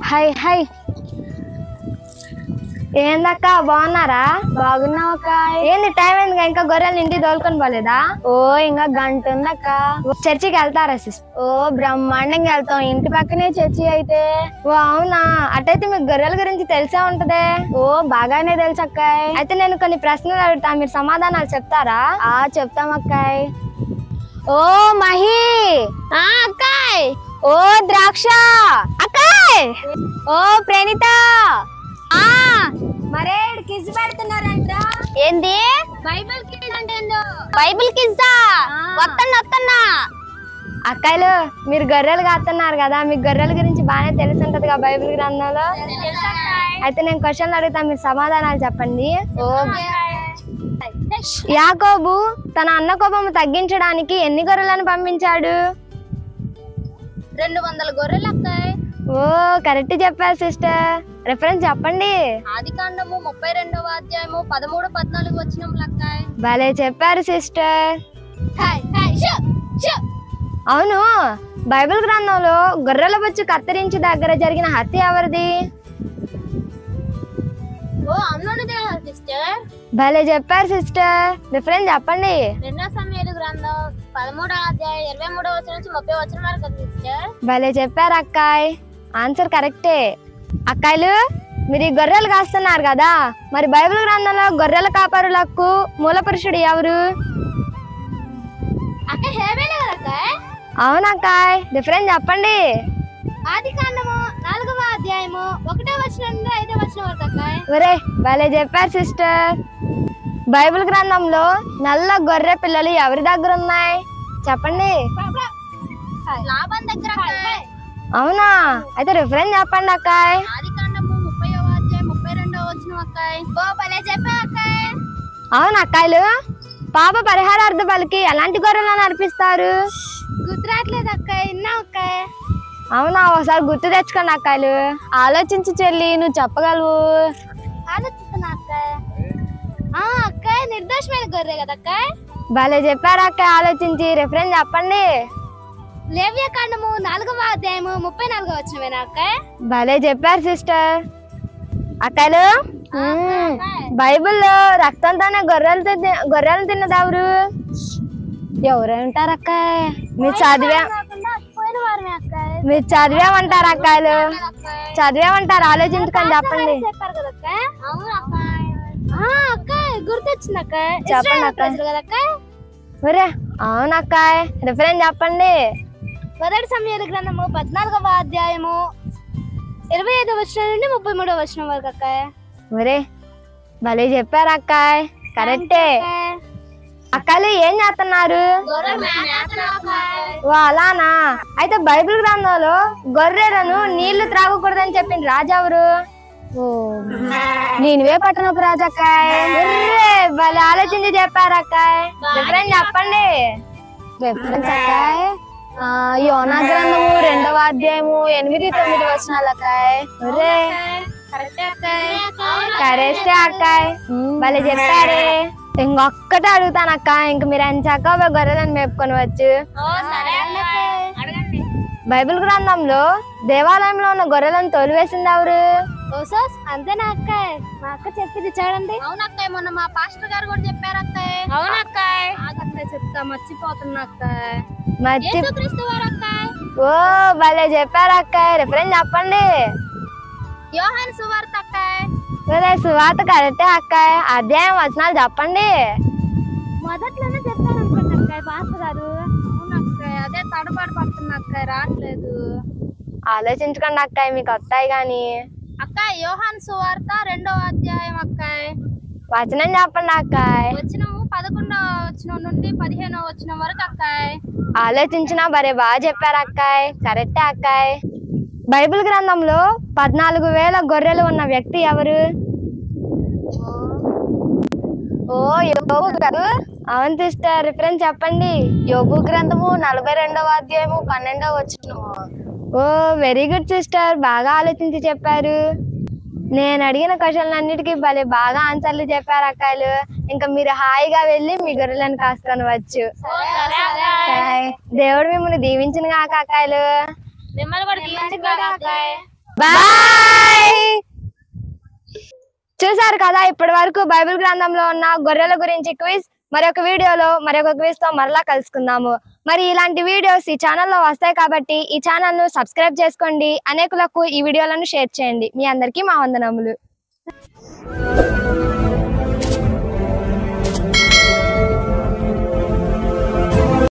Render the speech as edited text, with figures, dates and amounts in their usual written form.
Hi hi, ఏందక్క బాగున్నారా? బాగున్నావక్క. ఏంది టైం ఎందుకు ఇంకా గొర్రెలు ఇంటికి తోలుకొని పోలేదా? ఓ ఇంకా గంట ఉందక్క. చర్చికి వెళ్తారా సిస్టర్? ఓ బ్రహ్మాండంగా వెళ్తాం, ఇంటి పక్కనే చర్చి అయితే. ఓ అవునా, అటైతే మీకు గొర్రెల గురించి తెలిసే ఉంటదే. ఓ బాగానే తెలుసు అక్కాయ్. అయితే నేను కొన్ని ప్రశ్నలు అడుగుతా, మీరు సమాధానాలు చెప్తారా? చెప్తాం అక్కాయ్. ఓ మహి అక్కాయ్. ఓ ద్రాక్ష అక్కాయ్. ఓ ప్రణీత మరే కిజ్ పెడుతున్నారంట. ఏంది బైబిల్ కిజ్ అంటే? ఏందో బైబిల్ కిజ్జా? వస్తున్నా. అక్కాయలు మీరు గొర్రెలు కాస్తున్నారు కదా, మీకు గొర్రెల గురించి బాగానే తెలిసి ఉంటది కదా బైబిల్ గ్రంథంలో. అయితే నేను క్వశ్చన్లు అడుగుతా, మీరు సమాధానాలు చెప్పండి. యాకోబు తన అన్న కోపము తగ్గించడానికి ఎన్ని గొర్రెలను పంపించాడు? 200 గొర్రెలు అక్కాయ్. ఓ కరెక్ట్ చెప్పారు సిస్టర్. రిఫరెన్స్ చెప్పండి. ఆదికాండము 32వ అధ్యాయము 13-14 వచనములు అక్కాయ్. భలే చెప్పారు సిస్టర్. అవును, బైబిల్ గ్రంథంలో గొర్రెల బొచ్చు కత్తిరించి దగ్గర జరిగిన హత్య ఎవరిది? ఓ అవును సిస్టర్. భలే చెప్పారు సిస్టర్. రిఫరెన్స్ చెప్పండి. 2 సమూయేలు గ్రంథం 13వ అధ్యాయం 23వ వచనం నుంచి 30వ వచనం వరకు సిస్టర్. భలే చెప్పారు అక్కాయ్. ఆన్సర్ కరెక్టే. అక్కాయలు మీరు ఈ గొర్రెలు కాస్తున్నారు కదా, మరి బైబిల్ గ్రంథంలో గొర్రెల కాపరులకు మూల పురుషుడు ఎవరు? అక్కాయ్ హేబేలే కదా అక్కాయ్. అవునక్కాయ్, రిఫరెన్స్ చెప్పండి. ఆదికాండము 4వ అధ్యాయము 1వ వచనం నుండి 5వ వచనం వరకు అక్కాయ్. ఒరే భలే చెప్పారు సిస్టర్. బైబిల్ గ్రంథంలో నల్ల గొర్రె పిల్లలు ఎవరి దగ్గర ఉన్నాయి చెప్పండి? లాబాను దగ్గర అక్కాయ్. అవునా, అయితే రిఫరెన్స్ చెప్పండి అక్కాయ్. ఆదికాండము 30వ అధ్యాయం 32వ వచనం అక్కాయ్. ఓ భలే చెప్పా అక్కాయ్. అవును అక్కాయలు, పాప పరిహారార్థ బలికి ఎలాంటి గొర్రెలను అర్పిస్తారు? గుర్తురాట్లేదు అక్కాయ్. విన్నా అక్కాయ్. అవునా, ఒకసారి గుర్తు తెచ్చుకోండి అక్కాయలు. ఆలోచించి చెల్లి, నువ్వు చెప్పగలవు. ఆలోచిస్తున్నా అక్కాయ్. అక్కాయ్ నిర్దోషమైన గొర్రె కదా అక్కాయ్. భలే చెప్పారు అక్కాయ్. ఆలోచించి రిఫరెన్స్ చెప్పండి. లేవ్యకాండము 4వ అధ్యాయము 34వ వచనమేనా అక్కాయ్. భలే చెప్పారు సిస్టర్. అక్కాయలు బైబిల్లో రక్తంతోనే గొర్రెలు తిన్నది ఎవరు? ఎవరై ఉంటారు అక్కాయ్? మీరు చదివేమంటారు అక్కాయలు? చదివేమంటారు? ఆలోచించుకొని చెప్పండి. గుర్తొచ్చింది అక్కాయ్. చెప్పండి అక్కాయ్. ఒరే అవును అక్కాయ్, రిఫరెన్స్ చెప్పండి. 1 సమూయేలు గ్రంథము 14వ అధ్యాయము 25వ వచనం నుండి 33వ వచనం వరకు అక్కాయ్. ఒరే భలే చెప్పారు అక్కాయ్. కరెక్టే. అక్కాయలు ఏం చేస్తున్నారు? ఓ అలానా, అయితే బైబిల్ గ్రంథంలో గొర్రెలను నీళ్లు త్రాగకూడదని చెప్పిన రాజు ఎవరు? ఓ నేనువే పట్టణపు రాజు అక్కాయ్. భలే ఆలోచించి చెప్పారు అక్కాయ్. రిఫరెన్స్ చెప్పండి. రిఫరెన్స్ అక్కాయ్ యోనా గ్రంథము 2వ అధ్యాయము 8-9 వచనాలు అక్కాయ్. ఒరే కరెక్టే అక్కాయ్. భలే చెప్పారే. ఇంకొక్కటి అడుగుతాను అక్క, ఇంక మీరు ఎంచాక గొర్రెలను మేపుకొని వచ్చు. బైబిల్ గ్రంథంలో దేవాలయంలో ఉన్న గొర్రెలను తోలివేసింది ఎవరు? అంతేనా అక్కాయ్? మా అక్క చెప్పింది చూడండి. అవునక్కాయ్, మొన్న మా పాస్టర్ గారు కూడా చెప్పారు అక్కాయ్. అవునక్కాయ్. చెప్తా మర్చిపోతున్నా అక్కాయ్. యేసుక్రీస్తు వారు అక్కాయ్. ఓ భలే చెప్పారు అక్కాయ్. రిఫరెన్స్ చెప్పండి. యోహాను సువార్త అక్కాయ్. సువార్త కరెక్టే అక్కాయ్. అధ్యాయం వచనాలు చెప్పండి. మొదట్లోనే చెప్పారు అనుకుంటా అక్కాయ్ పాస్టర్ గారు. అవునక్కాయ్, అదే తడబడి పడుతున్నా అక్కాయ్, రావట్లేదు. ఆలోచించుకోండి అక్కాయ్, మీకు వస్తాయి గాని. అక్కాయ్ యోహాను సువార్త 2వ అధ్యాయం అక్కాయ్. వచనం చెప్పండి అక్కాయ్. వచనము 11వ వచనం నుండి 15వ వచనం వరకు అక్కాయ్. ఆలోచించినా భలే బాగా చెప్పారు అక్కాయ్. కరెక్టే అక్కాయ్. బైబిల్ గ్రంథంలో 14,000 గొర్రెలు ఉన్న వ్యక్తి ఎవరు? ఓ యోబు గారు. అవును సిస్టర్, రిఫరెన్స్ చెప్పండి. యోబు గ్రంథము 42వ అధ్యాయము 12వ వచనం. ఓ వెరీ గుడ్ సిస్టర్, బాగా ఆలోచించి చెప్పారు. నేను అడిగిన క్వశ్చన్లన్నిటికీ భలే బాగా ఆన్సర్లు చెప్పారు అక్కాయలు. ఇంకా మీరు హాయిగా వెళ్ళి మీ గొర్రెలను కాసుకొని వచ్చు. అక్కాయ్. దేవుడు మిమ్మల్ని దీవించిన కాక అక్కాయలు. మిమ్మల్ని కూడా దీవించుగా. బాయ్. చూసారు కదా ఇప్పటి వరకు బైబిల్ గ్రంథంలో ఉన్న గొర్రెల గురించి క్విజ్. మరొక వీడియోలో మరొక క్విజ్ తో మరలా కలుసుకుందాము. మరి ఇలాంటి వీడియోస్ ఈ ఛానల్లో వస్తాయి కాబట్టి ఈ ఛానల్ ను సబ్స్క్రైబ్ చేసుకోండి. అనేకులకు ఈ వీడియోలను షేర్ చేయండి. మీ అందరికీ మా వందనములు.